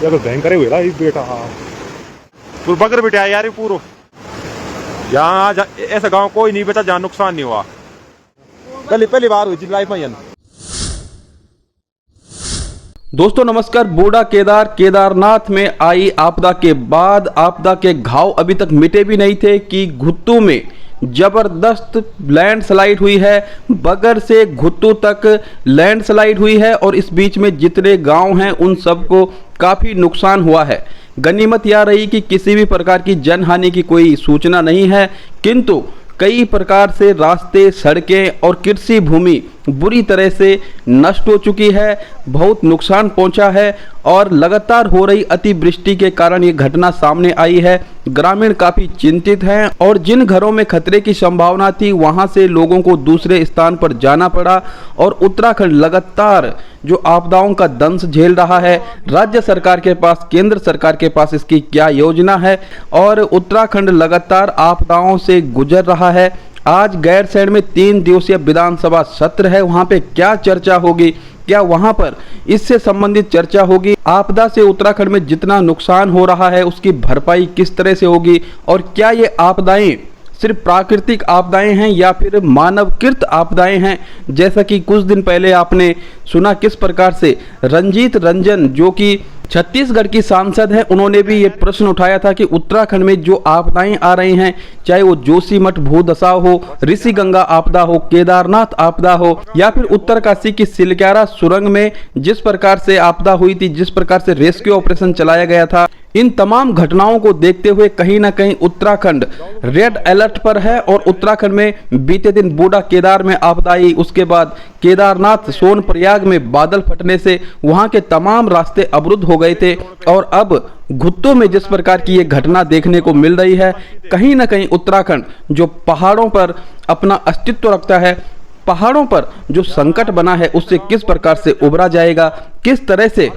या तो भयंकर हुए ना बेटा। पूरा बगर बेटा यार ये पूरा यहाँ आज ऐसा गांव कोई नहीं बचा जहाँ नुकसान नहीं हुआ। पहली बार हुई थी लाइफ में। दोस्तों नमस्कार। बूढ़ा केदारनाथ में आई आपदा के बाद आपदा के घाव अभी तक मिटे भी नहीं थे कि घुत्तू में जबरदस्त लैंडस्लाइड हुई है। बगर से घुत्तू तक लैंडस्लाइड हुई है और इस बीच में जितने गांव हैं उन सबको काफ़ी नुकसान हुआ है। गनीमत यह रही कि किसी भी प्रकार की जनहानि की कोई सूचना नहीं है, किंतु कई प्रकार से रास्ते, सड़कें और कृषि भूमि बुरी तरह से नष्ट हो चुकी है। बहुत नुकसान पहुंचा है और लगातार हो रही अतिवृष्टि के कारण ये घटना सामने आई है। ग्रामीण काफ़ी चिंतित हैं और जिन घरों में खतरे की संभावना थी वहां से लोगों को दूसरे स्थान पर जाना पड़ा। और उत्तराखंड लगातार जो आपदाओं का दंश झेल रहा है, राज्य सरकार के पास, केंद्र सरकार के पास इसकी क्या योजना है और उत्तराखंड लगातार आपदाओं से गुजर रहा है। आज गैरसैंण में 3 दिवसीय विधानसभा सत्र है, वहां पे क्या चर्चा होगी, क्या वहां पर इससे संबंधित चर्चा होगी, आपदा से उत्तराखंड में जितना नुकसान हो रहा है उसकी भरपाई किस तरह से होगी और क्या ये आपदाएं सिर्फ प्राकृतिक आपदाएं हैं या फिर मानवकृत आपदाएं हैं। जैसा कि कुछ दिन पहले आपने सुना किस प्रकार से रंजीत रंजन जो कि छत्तीसगढ़ की सांसद हैं, उन्होंने भी ये प्रश्न उठाया था कि उत्तराखंड में जो आपदाएं आ रही हैं, चाहे वो जोशीमठ भूधसाव हो, ऋषिगंगा आपदा हो, केदारनाथ आपदा हो या फिर उत्तरकाशी की सिलक्यारा सुरंग में जिस प्रकार से आपदा हुई थी, जिस प्रकार से रेस्क्यू ऑपरेशन चलाया गया था, इन तमाम घटनाओं को देखते हुए कहीं ना कहीं उत्तराखंड रेड अलर्ट पर है। और उत्तराखंड में बीते दिन बूढ़ा केदार में आपदा आई, उसके बाद केदारनाथ सोनप्रयाग में बादल फटने से वहां के तमाम रास्ते अवरुद्ध हो गए थे और अब घुत्तू में जिस प्रकार की ये घटना देखने को मिल रही है, कहीं ना कहीं उत्तराखंड जो पहाड़ों पर अपना अस्तित्व रखता है, पहाड़ों पर जो संकट बना है उससे किस प्रकार से उबरा जाएगा, किस तरह से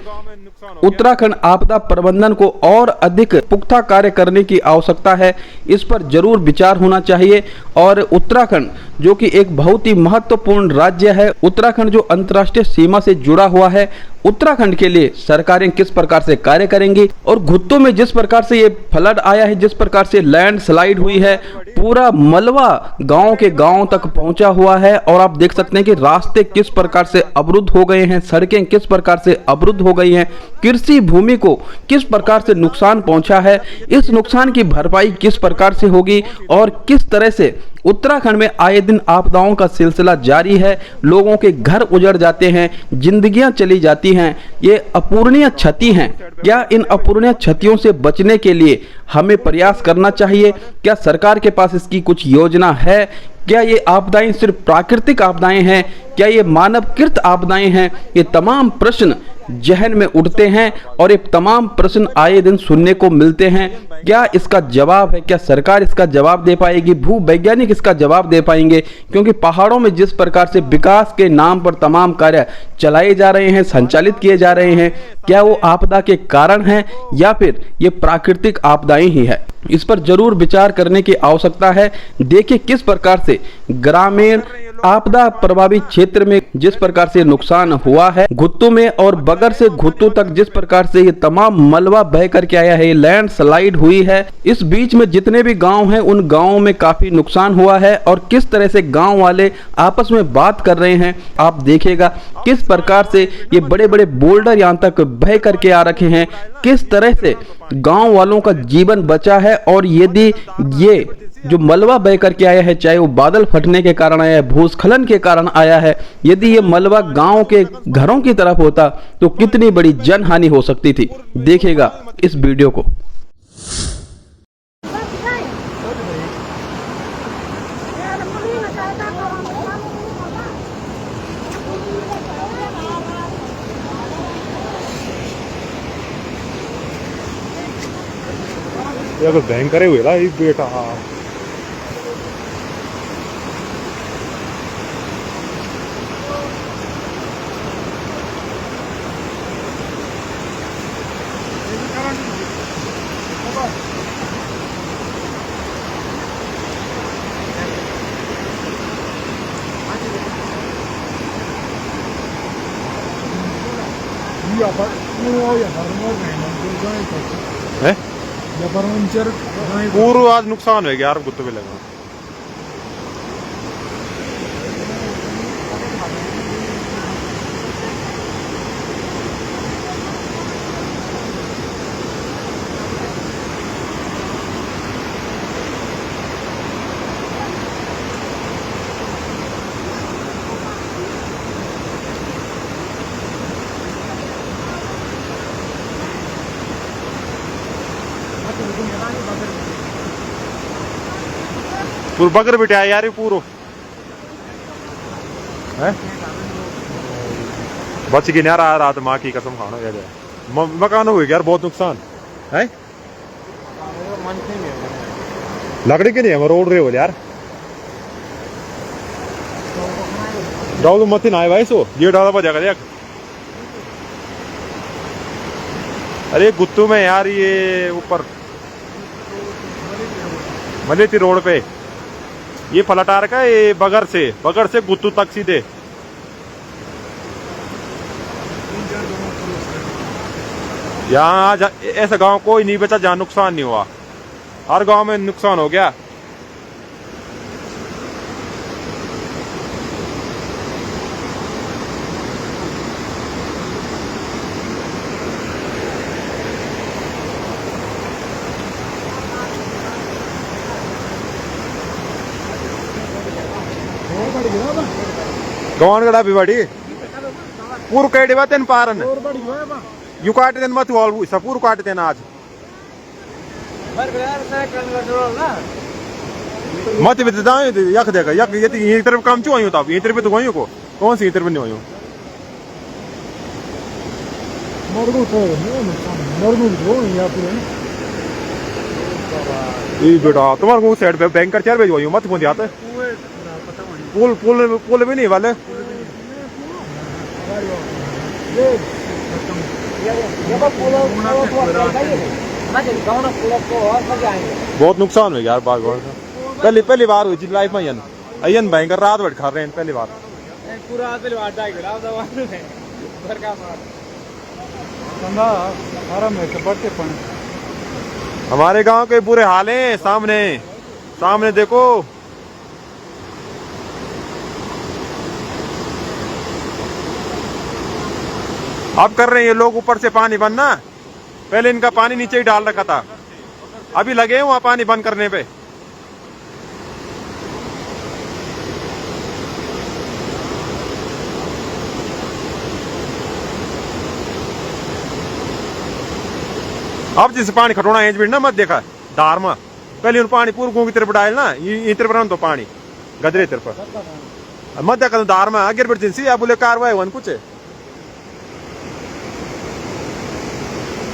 उत्तराखंड आपदा प्रबंधन को और अधिक पुख्ता कार्य करने की आवश्यकता है, इस पर जरूर विचार होना चाहिए। और उत्तराखंड जो कि एक बहुत ही महत्वपूर्ण राज्य है, उत्तराखंड जो अंतर्राष्ट्रीय सीमा से जुड़ा हुआ है, उत्तराखंड के लिए सरकारें किस प्रकार से कार्य करेंगी। और घुत्तू में जिस प्रकार से ये फ्लड आया है, जिस प्रकार से लैंडस्लाइड हुई है, पूरा मलबा गांव के गांव तक पहुंचा हुआ है और आप देख सकते हैं कि रास्ते किस प्रकार से अवरुद्ध हो गए हैं, सड़कें किस प्रकार से अवरुद्ध हो गई हैं, कृषि भूमि को किस प्रकार से नुकसान पहुंचा है, इस नुकसान की भरपाई किस प्रकार से होगी और किस तरह से उत्तराखंड में आए दिन आपदाओं का सिलसिला जारी है। लोगों के घर उजड़ जाते हैं, जिंदगियां चली जाती हैं, ये अपूरणीय क्षति हैं। क्या इन अपूरणीय क्षतियों से बचने के लिए हमें प्रयास करना चाहिए? क्या सरकार के पास इसकी कुछ योजना है? क्या ये आपदाएं सिर्फ प्राकृतिक आपदाएं हैं? क्या ये मानवकृत आपदाएं हैं? ये तमाम प्रश्न जहन में उठते हैं और ये तमाम प्रश्न आए दिन सुनने को मिलते हैं। क्या इसका जवाब है? क्या सरकार इसका जवाब दे पाएगी? भूवैज्ञानिक इसका जवाब दे पाएंगे? क्योंकि पहाड़ों में जिस प्रकार से विकास के नाम पर तमाम कार्य चलाए जा रहे हैं, संचालित किए जा रहे हैं, क्या वो आपदा के कारण हैं या फिर ये प्राकृतिक आपदाएं ही है? इस पर जरूर विचार करने की आवश्यकता है। देखिए किस प्रकार से ग्रामीण आपदा प्रभावित क्षेत्र में जिस प्रकार से नुकसान हुआ है, घुत्तू में और बगर से घुत्तू तक जिस प्रकार से ये तमाम मलबा बह करके आया है, लैंडस्लाइड हुई है, इस बीच में जितने भी गांव हैं उन गांवों में काफी नुकसान हुआ है और किस तरह से गांव वाले आपस में बात कर रहे हैं। आप देखिएगा किस प्रकार से ये बड़े बड़े बोल्डर यहाँ तक बह करके आ रखे हैं, किस तरह से गांव वालों का जीवन बचा है। और यदि ये जो मलबा बह करके आया है, चाहे वो बादल फटने के कारण आया है, भूस्खलन के कारण आया है, यदि ये मलबा गांव के घरों की तरफ होता तो कितनी बड़ी जनहानि हो सकती थी। देखिएगा इस वीडियो को। या तो भयंकर हुए ना बेटा। है पूरा आज नुकसान हो गया यार गुत्तू भी लगा। पूरा बगर बिटा यार पूरा है बच गई यार आ रात माँ की कसम खाना यार मकान हो गया यार बहुत नुकसान है। लकड़ी के नहीं हम रोड रहे हो यार डाउल मत ना आए भाई सो ये डाला बजा कर। अरे गुत्तू में यार ये ऊपर मलेती रोड पे ये फलाटार का ये बगर से गुत्तू तक सीधे। यहाँ आज ऐसा गांव कोई नहीं बचा जहाँ नुकसान नहीं हुआ, हर गांव में नुकसान हो गया। गवान गड़ा भी बड़ी पूर कैडी बात तेन पारन यू काटे तेन मत वाल सब पूर काटे तेन आज मत भी दाए यक देगा यक ये तरफ काम क्यों आयो तब ये तरफ तो गयो को कौन सी तरफ नहीं आयो ये बेटा तुम्हारे को साइड पे बैंकर चार भेजवाइयो मत फोन आते पुल पुल पुल भी नहीं वाले बहुत नुकसान हो गया यार बागवान का। पहली बार हुई थी लाइफ में अयन भयंकर रात भर खा रहे हैं पहली बार। हमारे गांव के बुरे हाल हैं सामने देखो। अब कर रहे हैं ये लोग ऊपर से पानी बनना, पहले इनका पानी नीचे ही डाल रखा था, अभी लगे हैं वहां पानी बंद करने पे। अब जिस पानी खटोना एज भी ना मत देखा दार में पहले उन पानी पूर्व की तरफ डाल ना ये तरफ तो पानी गदरे तरफ मत देखा दार में आगे बढ़ जिनसी अब बोले कार्रवाई वन कुछ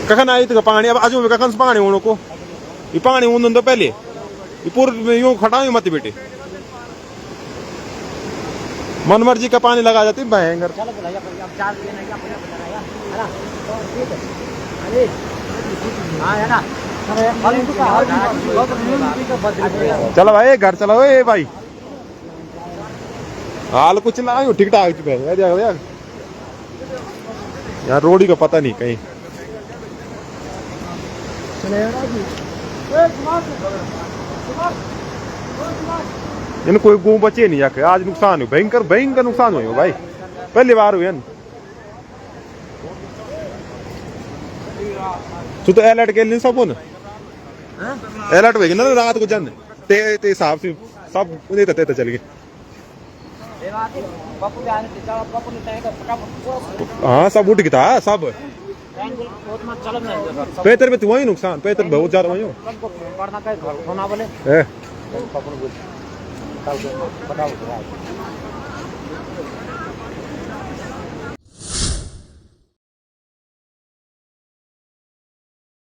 कखन आई तो पानी अब आज में कखन पानी होने को ये पानी ऊन तो पहले ये पूरे यूं खटाऊ मत बेटे मन मर्जी का पानी लगा जाती भयंकर। चलो भाई घर चलो भाई हाल कुछ ना ठीक ठाक यार रोड ही का पता नहीं कहीं इन कोई गू बचे नहीं आके आज नुकसान हुई भयंकर नुकसान हुई भाई पहली बार हुई तू तो अलर्ट के लिए सब अलर्ट हो ना रात को जन ते हिसाब से सब उन्हें चल गए। हाँ सब उठ गया सब पेतर में तो वही नुकसान पेतर बहुत ज्यादा वही हो